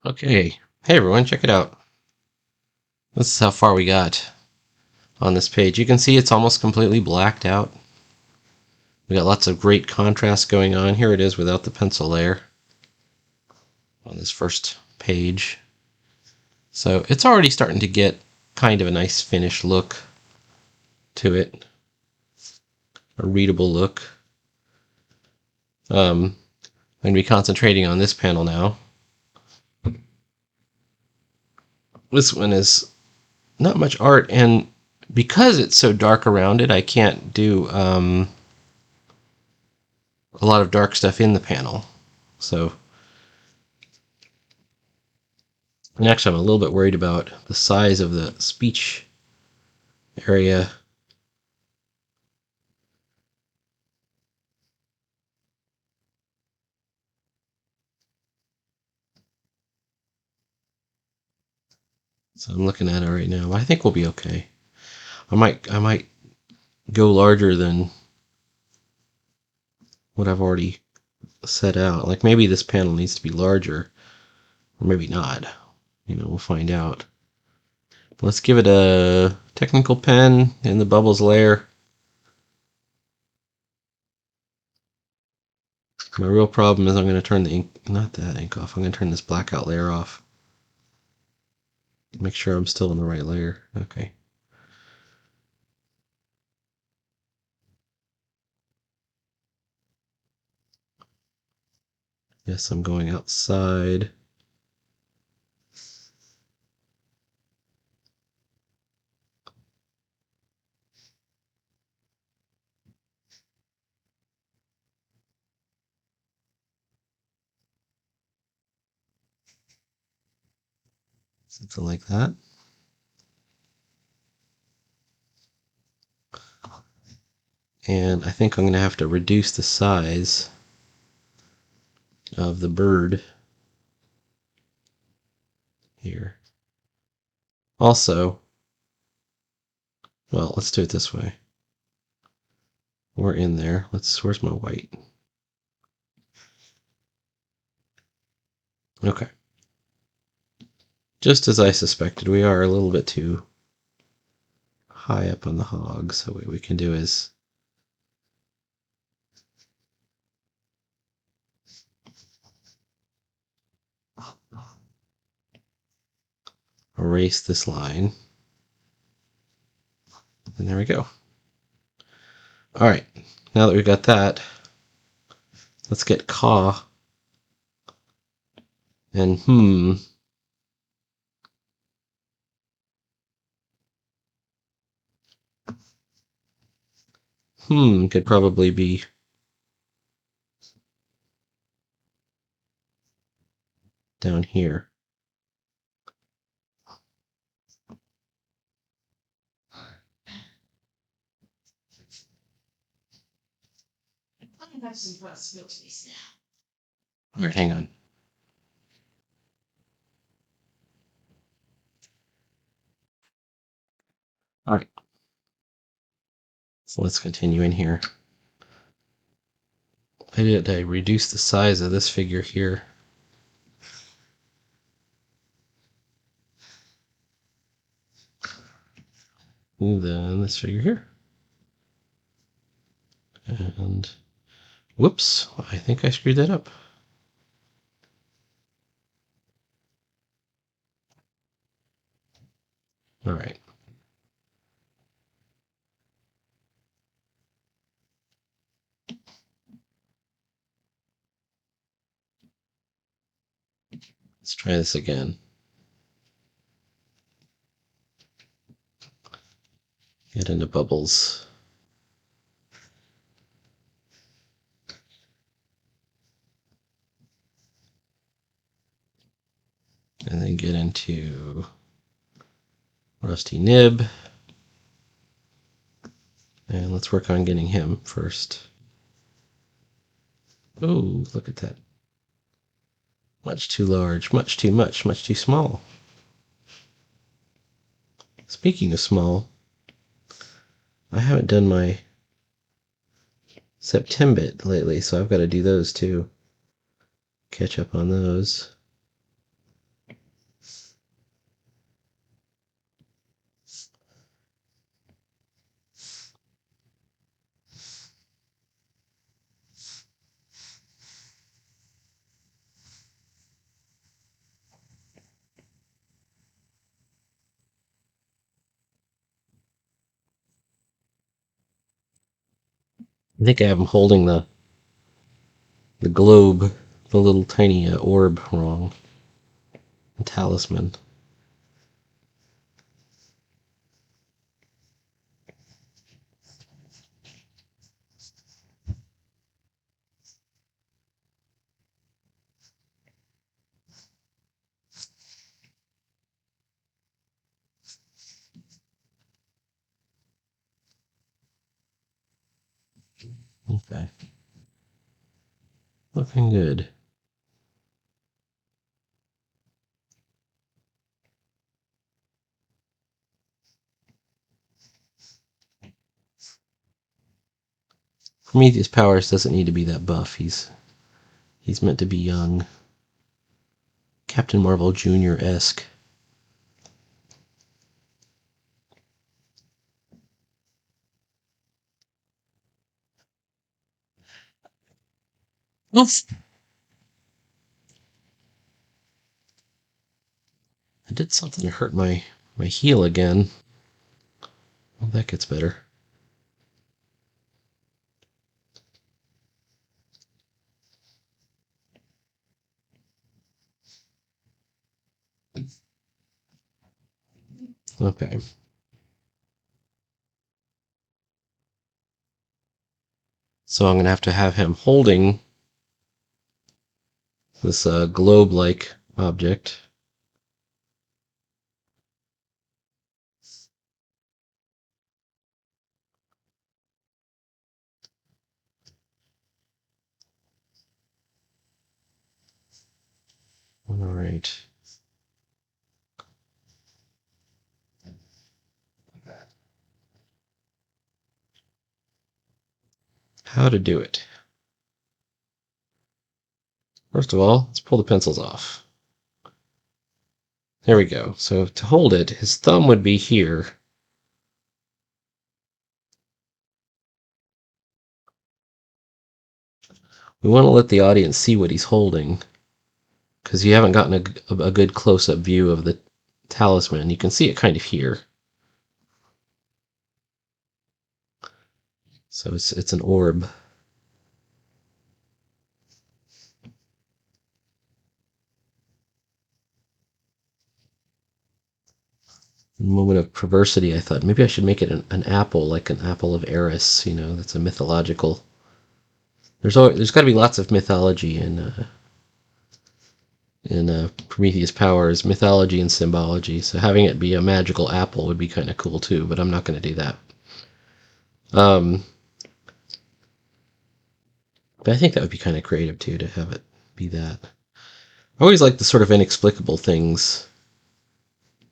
Okay, hey everyone, check it out. This is how far we got on this page. You can see it's almost completely blacked out. We got lots of great contrast going on. Here it is without the pencil layer on this first page. So it's already starting to get kind of a nice finished look to it, a readable look. I'm going to be concentrating on this panel now. This one is not much art, and because it's so dark around it, I can't do a lot of dark stuff in the panel. So, and actually I'm a little bit worried about the size of the speech area. So I'm looking at it right now. I think we'll be okay. I might go larger than what I've already set out. Like maybe this panel needs to be larger, or maybe not. We'll find out. Let's give it a technical pen in the bubbles layer. My real problem is I'm going to turn the ink, not that ink off. I'm going to turn this blackout layer off. Make sure I'm still in the right layer. Okay. Yes, I'm going outside. Something like that. And I think I'm going to have to reduce the size of the bird here. Also, well, let's do it this way. We're in there. Where's my white? Okay. Just as I suspected, we are a little bit too high up on the hog, so what we can do is erase this line. And there we go. All right, now that we've got that, let's get caw and could probably be down here. All right, hang on. All right. So let's continue in here. I reduce the size of this figure here. And then this figure here. And whoops, I think I screwed that up. All right. Let's try this again. Get into bubbles. And then get into rusty nib. And let's work on getting him first. Oh, look at that. Much too large, much too much, much too small. Speaking of small, I haven't done my September lately, so I've got to do those too. Catch up on those. I think I have him holding the globe, the little tiny orb, wrong. The talisman. Okay. Looking good. Prometheus Powers doesn't need to be that buff. He's meant to be young. Captain Marvel Jr.-esque. Oof. I did something to hurt my heel again. Well, that gets better. Okay. So I'm going to have him holding this globe-like object. All right. How to do it. First of all, let's pull the pencils off. There we go. So to hold it, his thumb would be here. We want to let the audience see what he's holding, because you haven't gotten a good close-up view of the talisman. You can see it kind of here. So it's an orb. In a moment of perversity, I thought maybe I should make it an apple, like an apple of Eris. You know, that's a mythological. There's got to be lots of mythology in Prometheus Powers, mythology and symbology. So having it be a magical apple would be kind of cool too. But I'm not going to do that. But I think that would be kind of creative too, to have it be that. I always like the sort of inexplicable things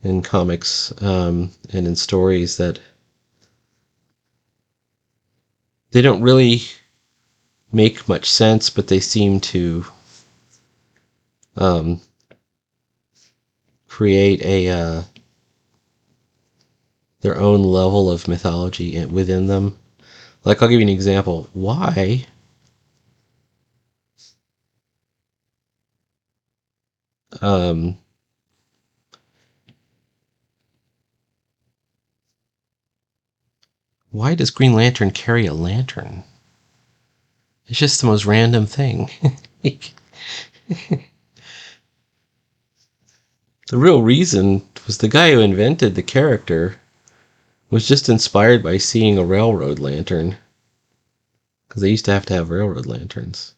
in comics and in stories that they don't really make much sense, but they seem to create their own level of mythology within them. Like, I'll give you an example. Why why does Green Lantern carry a lantern? It's just the most random thing. The real reason was the guy who invented the character was just inspired by seeing a railroad lantern, because they used to have railroad lanterns.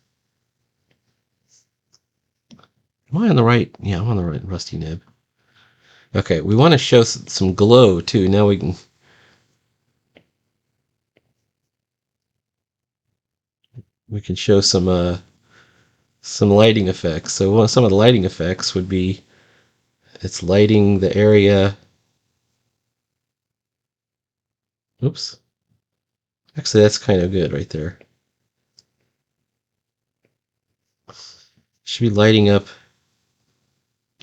Am I on the right? Yeah, I'm on the right rusty nib. Okay, we want to show some glow too. Now we can show some lighting effects. So some of the lighting effects would be it's lighting the area. Oops. Actually, that's kind of good right there. Should be lighting up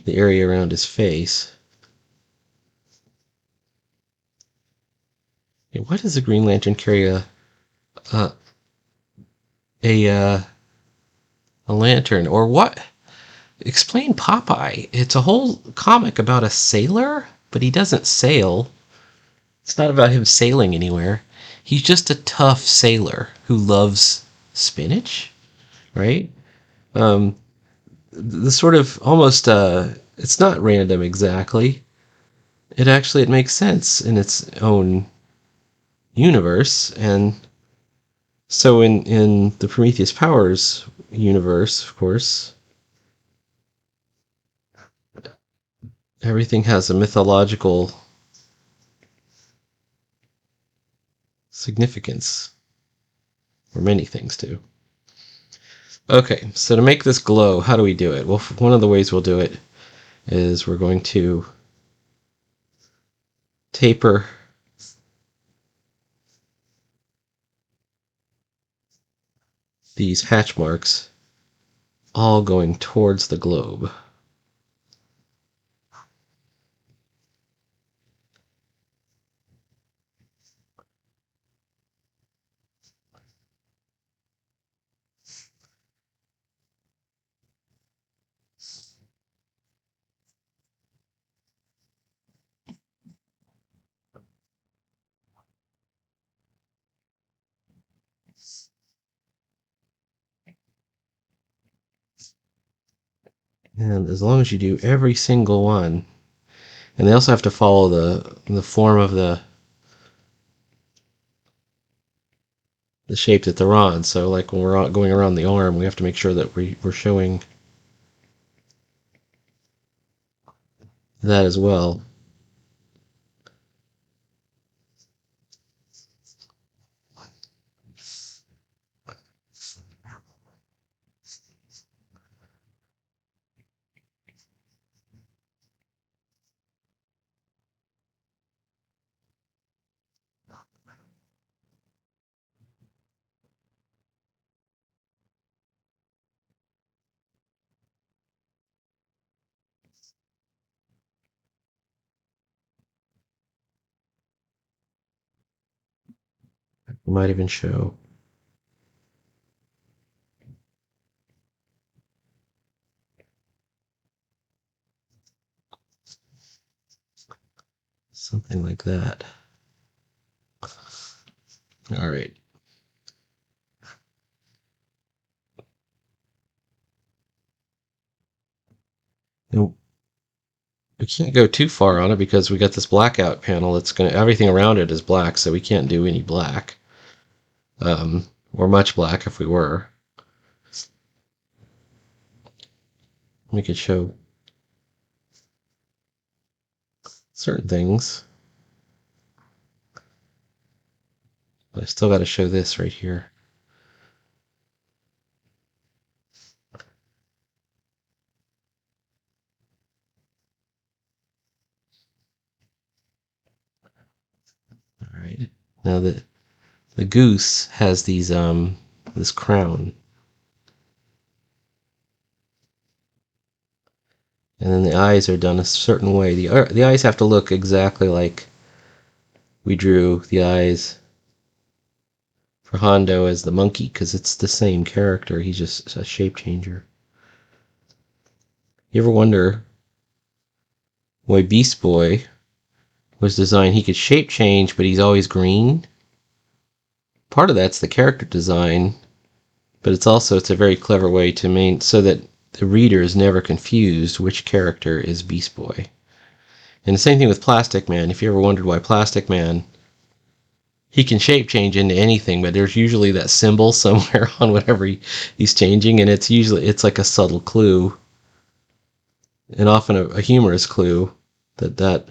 the area around his face. Yeah, why does the Green Lantern carry a lantern? Or what? Explain Popeye. It's a whole comic about a sailor, but he doesn't sail. It's not about him sailing anywhere. He's just a tough sailor who loves spinach, right? Um, the sort of almost it's not random exactly. It makes sense in its own universe, and so in the Prometheus Powers universe, of course, everything has a mythological significance, or many things do. Okay, so to make this glow, how do we do it? Well, one of the ways we'll do it is we're going to taper these hatch marks all going towards the globe. And as long as you do every single one, and they also have to follow the form of the shape that they're on. So like when we're going around the arm, we have to make sure that we're showing that as well. We might even show something like that. All right. Now, we can't go too far on it because we got this blackout panel. It's gonna everything around it is black, so we can't do any black, or much black if we were. We could show certain things, but I still got to show this right here. All right. Now the goose has these this crown, and then the eyes are done a certain way. The eyes have to look exactly like we drew the eyes for Hondo as the monkey, because it's the same character. He's just a shape changer. You ever wonder why Beast Boy was designed? He could shape change, but he's always green. Part of that's the character design, but it's a very clever way to main so that the reader is never confused which character is Beast Boy. And the same thing with Plastic Man. If you ever wondered why Plastic Man, he can shape change into anything, but there's usually that symbol somewhere on whatever he's changing, and it's like a subtle clue, and often a humorous clue that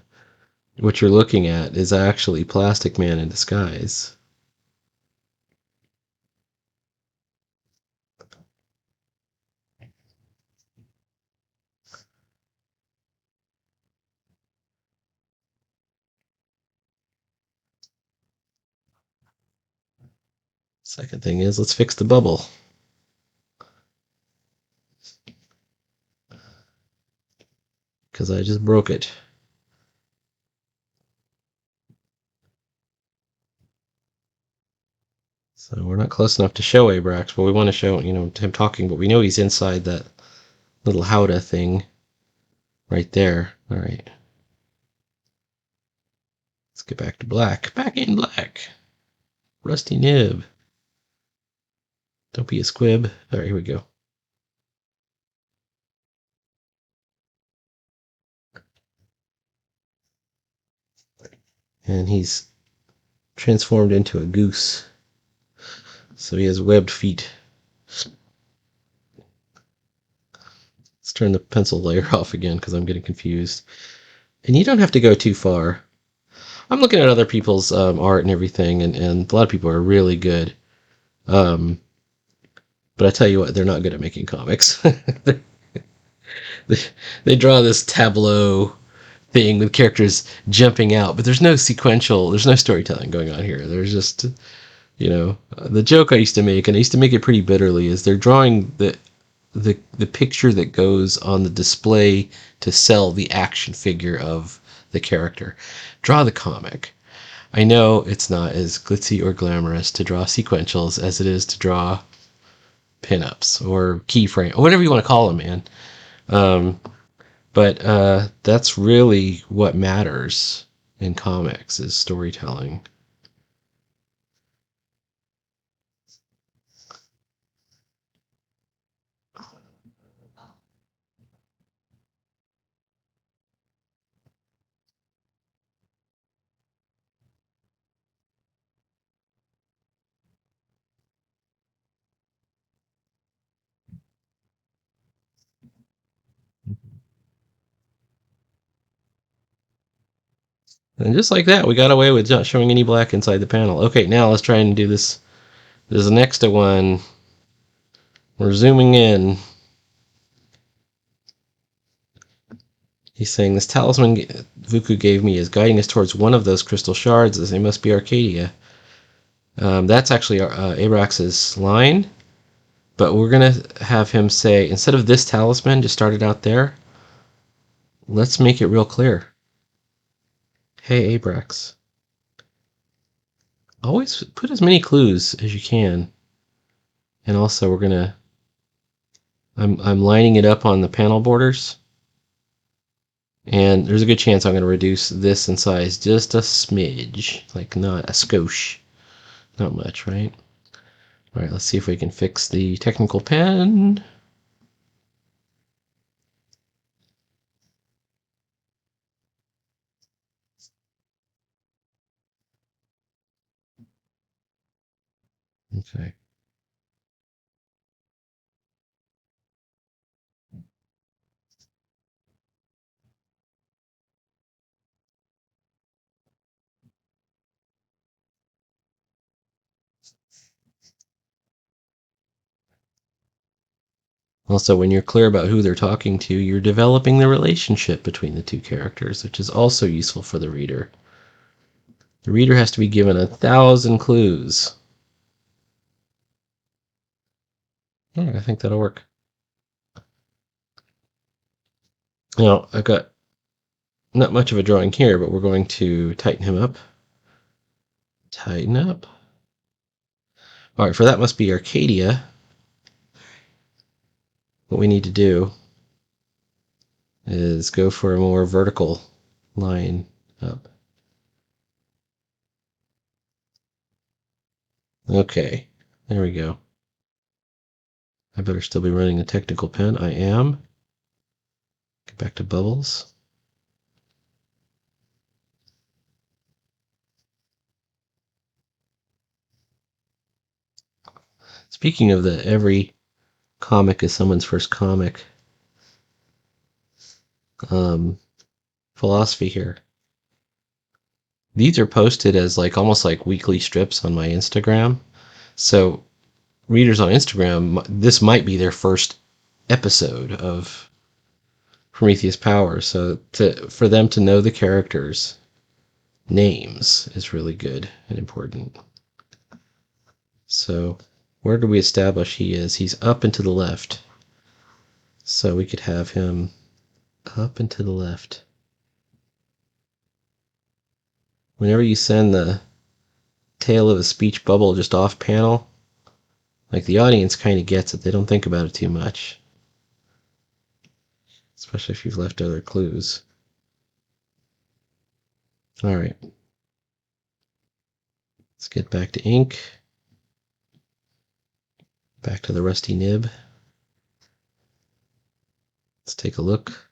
what you're looking at is actually Plastic Man in disguise. Second thing is, let's fix the bubble, because I just broke it. So we're not close enough to show Abrax, but we want to show, him talking, but we know he's inside that little howdah thing right there. All right. Let's get back to black. Back in black. Rusty nib. Don't be a squib. All right, here we go. And he's transformed into a goose. So he has webbed feet. Let's turn the pencil layer off again because I'm getting confused. And you don't have to go too far. I'm looking at other people's art and everything, and a lot of people are really good. But I tell you what, they're not good at making comics. They draw this tableau thing with characters jumping out, but there's no storytelling going on here. There's just, the joke I used to make, and I used to make it pretty bitterly, is they're drawing the picture that goes on the display to sell the action figure of the character. Draw the comic. I know it's not as glitzy or glamorous to draw sequentials as it is to draw pinups or keyframe or whatever you want to call them, man. But that's really what matters in comics is storytelling. And just like that, we got away with not showing any black inside the panel. Okay, now let's try and do this. This next one. We're zooming in. He's saying this talisman Vuku gave me is guiding us towards one of those crystal shards, as they must be Arcadia. That's actually Abrax's line, but we're going to have him say, instead of this talisman, just start it out there, let's make it real clear. Hey, Abrax. Always put as many clues as you can. And also, we're going to... I'm lining it up on the panel borders. And there's a good chance I'm going to reduce this in size just a smidge. Like, not a skosh. Not much, right? All right, let's see if we can fix the technical pen. Okay. Also, when you're clear about who they're talking to, you're developing the relationship between the two characters, which is also useful for the reader. The reader has to be given 1,000 clues. All right, I think that'll work. Now, I've got not much of a drawing here, but we're going to tighten him up. Tighten up. All right, for that must be Arcadia. What we need to do is go for a more vertical line up. Okay, there we go. I better still be running a technical pen. I am. Get back to bubbles. Speaking of the every comic is someone's first comic philosophy here. These are posted as almost like weekly strips on my Instagram. So readers on Instagram, this might be their first episode of Prometheus Powers. So for them to know the characters' names is really good and important. So where do we establish he is? He's up and to the left. So we could have him up and to the left. Whenever you send the tail of a speech bubble just off panel, the audience kind of gets it. They don't think about it too much. Especially if you've left other clues. All right. Let's get back to ink. Back to the rusty nib. Let's take a look.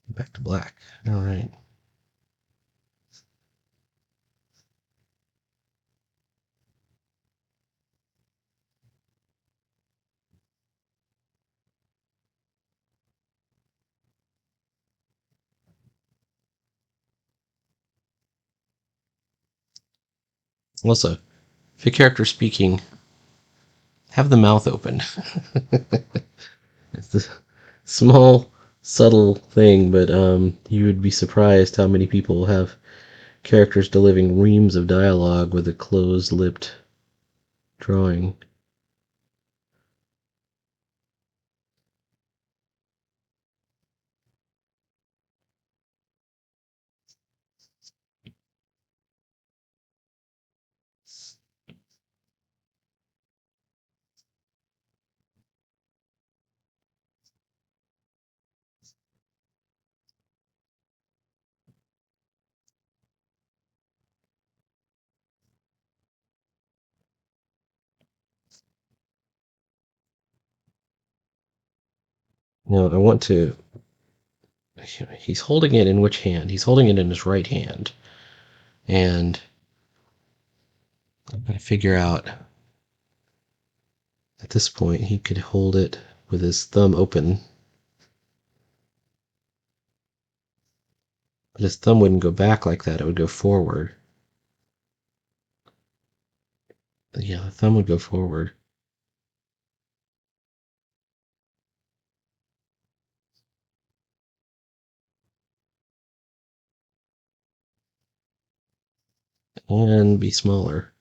Back to black. All right. Also, if your character's speaking, have the mouth open. It's a small, subtle thing, but you would be surprised how many people have characters delivering reams of dialogue with a closed-lipped drawing. Now, I want to... He's holding it in which hand? He's holding it in his right hand. And I'm going to figure out... At this point, he could hold it with his thumb open. But his thumb wouldn't go back like that. It would go forward. Yeah, the thumb would go forward. And be smaller.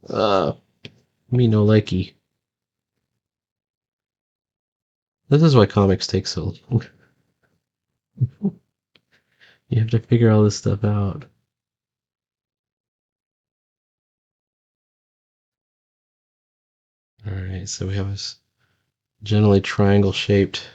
Me no likey. This is why comics take so long. You have to figure all this stuff out. Alright, so we have this generally triangle shaped.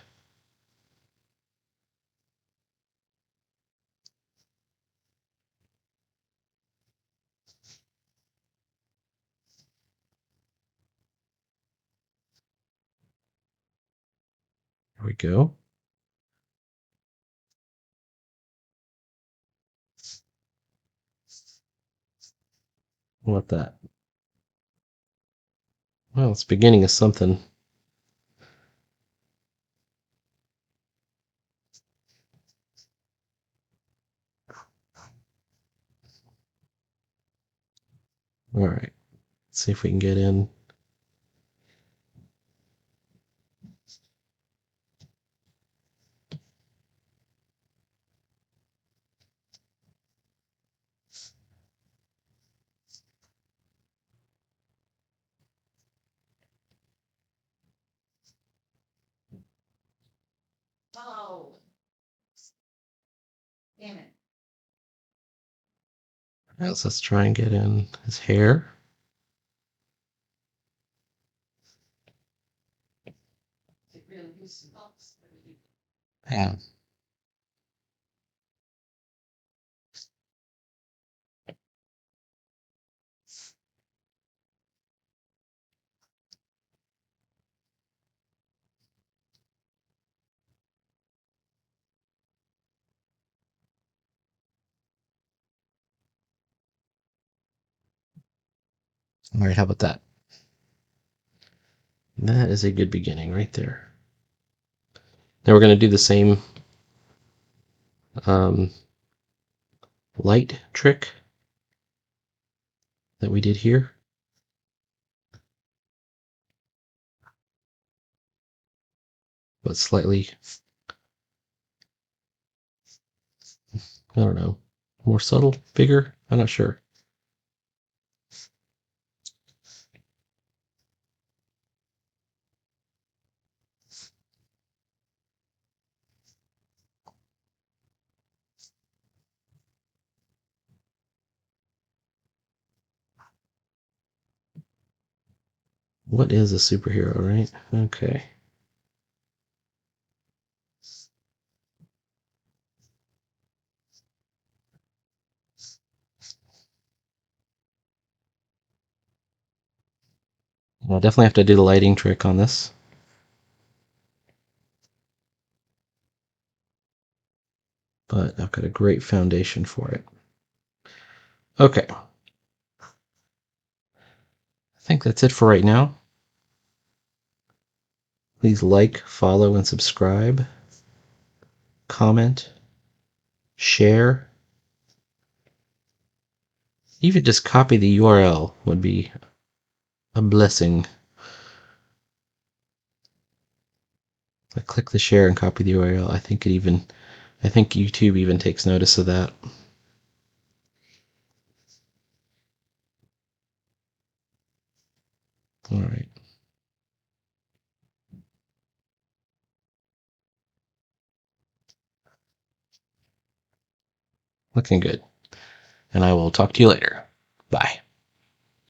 There we go. I want that. Well, it's beginning of something. Alright, let's see if we can get in. Oh, damn it. Alright, so let's try and get in his hair. It really is. Yeah. Alright, how about that? That is a good beginning right there. Now we're going to do the same light trick that we did here. But slightly, I don't know, more subtle, bigger? I'm not sure. What is a superhero, right? Okay. I'll definitely have to do the lighting trick on this. But I've got a great foundation for it. Okay. I think that's it for right now. Please like, follow, and subscribe. Comment. Share. Even just copy the URL would be a blessing. I click the share and copy the URL. I think YouTube even takes notice of that. All right. Looking good. And I will talk to you later. Bye.